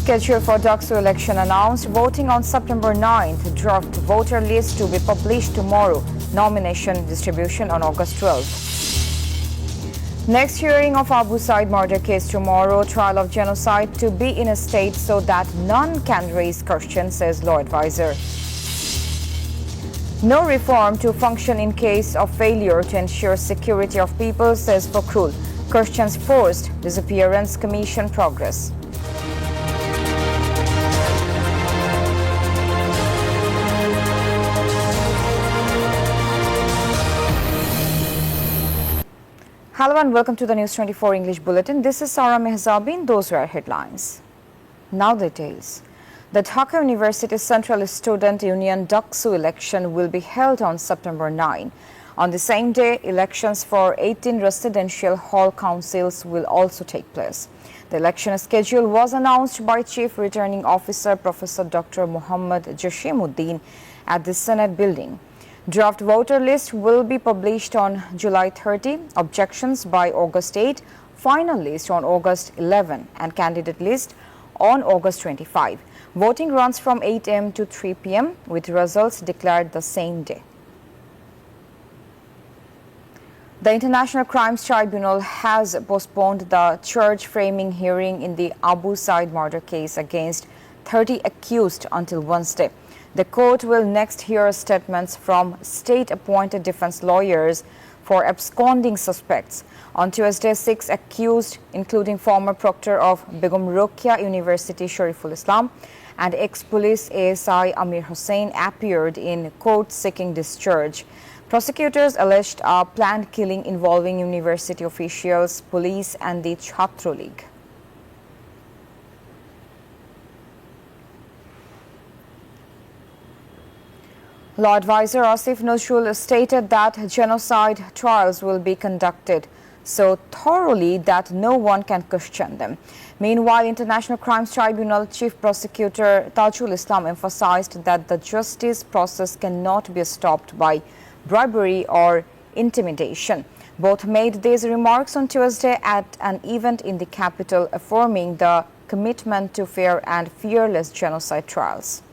Schedule for Daksu election announced. Voting on September 9th. Draft voter list to be published tomorrow. Nomination distribution on August 12th. Next hearing of Abu Said murder case tomorrow. Trial of genocide to be in a state so that none can raise questions, says law advisor. No reform to function in case of failure to ensure security of people, says Fakhrul. Questions forced disappearance commission progress. Hello and welcome to the News 24 English Bulletin. This is Sarah Mehzabin. Those were headlines. Now details. The Dhaka University Central Student Union Daksu election will be held on September 9. On the same day, elections for 18 residential hall councils will also take place. The election schedule was announced by Chief Returning Officer Professor Dr. Muhammad Jashimuddin at the Senate building. Draft voter list will be published on July 30, objections by August 8, final list on August 11, and candidate list on August 25. Voting runs from 8 a.m. to 3 p.m. with results declared the same day. The International Crimes Tribunal has postponed the charge framing hearing in the Abu Said murder case against 30 accused until Wednesday. The court will next hear statements from state-appointed defense lawyers for absconding suspects. On Tuesday, 6 accused, including former proctor of Begum Rokia University Shariful Islam and ex-police ASI Amir Hussain, appeared in court seeking discharge. Prosecutors alleged a planned killing involving university officials, police and the Chhatro League. Law advisor Asif Nazrul stated that genocide trials will be conducted so thoroughly that no one can question them. Meanwhile, International Crimes Tribunal Chief Prosecutor Tajul Islam emphasized that the justice process cannot be stopped by bribery or intimidation. Both made these remarks on Tuesday at an event in the capital, affirming the commitment to fair and fearless genocide trials.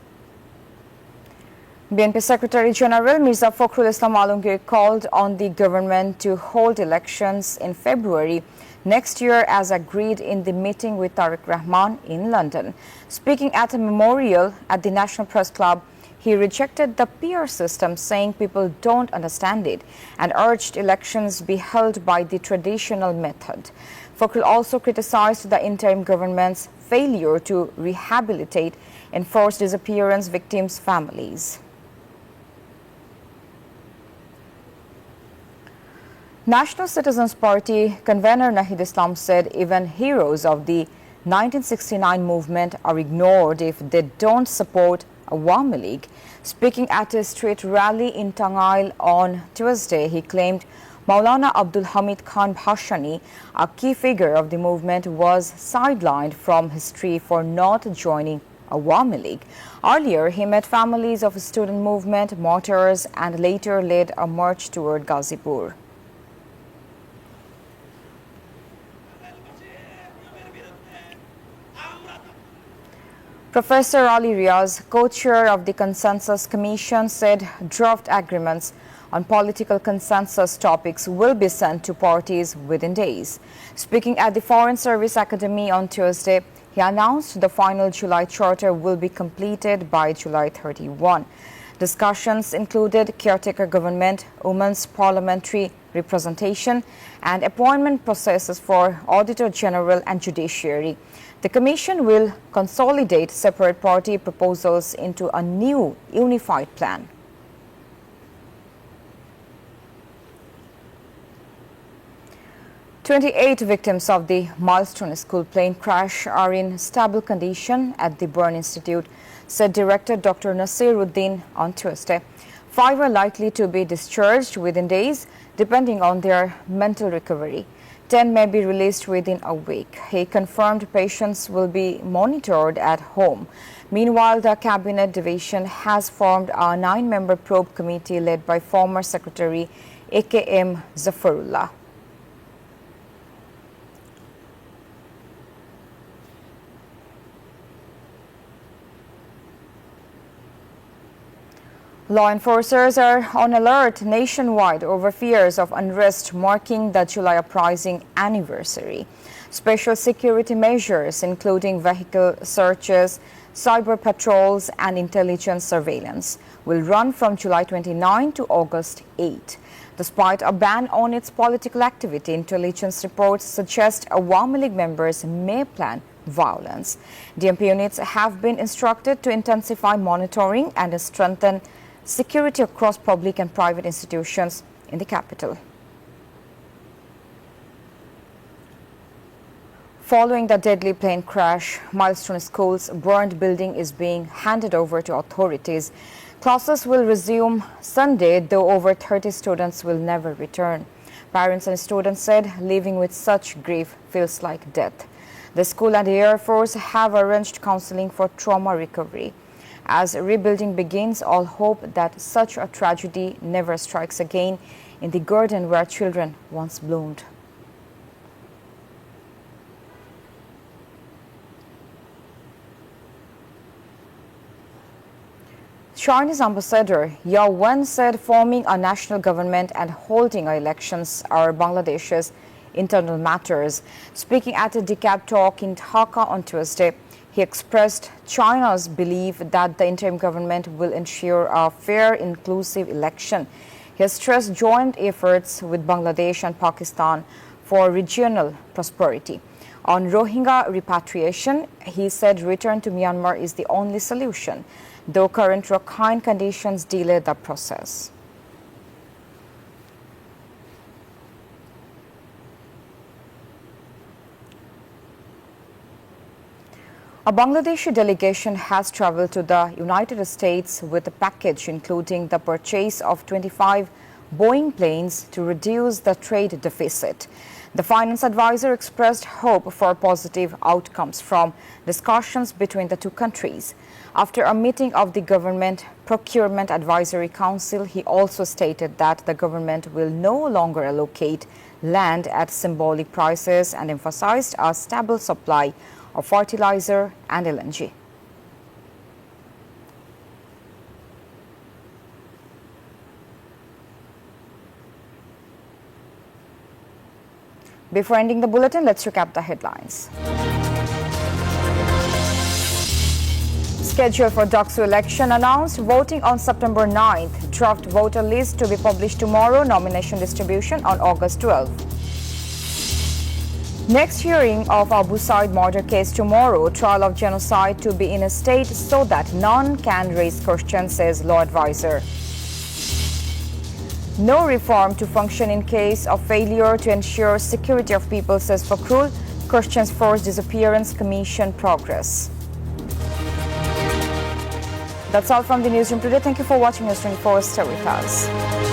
BNP Secretary General Mirza Fakhrul Islam Alamgir called on the government to hold elections in February next year as agreed in the meeting with Tariq Rahman in London. Speaking at a memorial at the National Press Club, he rejected the peer system, saying people don't understand it, and urged elections be held by the traditional method. Fakhrul also criticized the interim government's failure to rehabilitate enforced disappearance victims' families. National Citizens Party convener Nahid Islam said even heroes of the 1969 movement are ignored if they don't support Awami League. Speaking at a street rally in Tangail on Tuesday, he claimed Maulana Abdul Hamid Khan Bhashani, a key figure of the movement, was sidelined from history for not joining Awami League. Earlier, he met families of student movement martyrs and later led a march toward Ghazipur. Professor Ali Riaz, co-chair of the Consensus Commission, said draft agreements on political consensus topics will be sent to parties within days. Speaking at the Foreign Service Academy on Tuesday, he announced the final July charter will be completed by July 31. Discussions included caretaker government, women's parliamentary representation, and appointment processes for Auditor General and Judiciary. The Commission will consolidate separate party proposals into a new unified plan. "28 victims of the Milestone School plane crash are in stable condition at the Burn Institute," said Director Dr. Nasiruddin on Tuesday. 5 are likely to be discharged within days, depending on their mental recovery. 10 may be released within a week. He confirmed patients will be monitored at home. Meanwhile, the Cabinet Division has formed a 9-member probe committee led by former Secretary AKM Zafarullah. Law enforcers are on alert nationwide over fears of unrest marking the July uprising anniversary. Special security measures, including vehicle searches, cyber patrols, and intelligence surveillance, will run from July 29 to August 8. Despite a ban on its political activity, intelligence reports suggest Awami League members may plan violence. DMP units have been instructed to intensify monitoring and strengthen security across public and private institutions in the capital. Following the deadly plane crash, Milestone School's burned building is being handed over to authorities. Classes will resume Sunday, though over 30 students will never return. Parents and students said living with such grief feels like death. The school and the Air Force have arranged counseling for trauma recovery. As rebuilding begins, all hope that such a tragedy never strikes again in the garden where children once bloomed. Chinese Ambassador Yao Wen said forming a national government and holding elections are Bangladesh's internal matters. Speaking at a DCAB talk in Dhaka on Tuesday, he expressed China's belief that the interim government will ensure a fair, inclusive election. He stressed joint efforts with Bangladesh and Pakistan for regional prosperity. On Rohingya repatriation, he said return to Myanmar is the only solution, though current Rakhine conditions delay the process. A Bangladeshi delegation has traveled to the United States with a package including the purchase of 25 Boeing planes to reduce the trade deficit. The finance advisor expressed hope for positive outcomes from discussions between the two countries. After a meeting of the Government Procurement Advisory Council, he also stated that the government will no longer allocate land at symbolic prices and emphasized a stable supply of fertilizer and LNG. Before ending the bulletin, let's recap the headlines. Schedule for Daksu election announced, voting on September 9th. Draft voter list to be published tomorrow, nomination distribution on August 12th. Next hearing of Abu Said murder case tomorrow, trial of genocide to be in a state so that none can raise questions, says law advisor. No reform to function in case of failure to ensure security of people, says Fakhrul. Questions forced disappearance commission progress. That's all from the newsroom today. Thank you for watching News 24. Stay with us.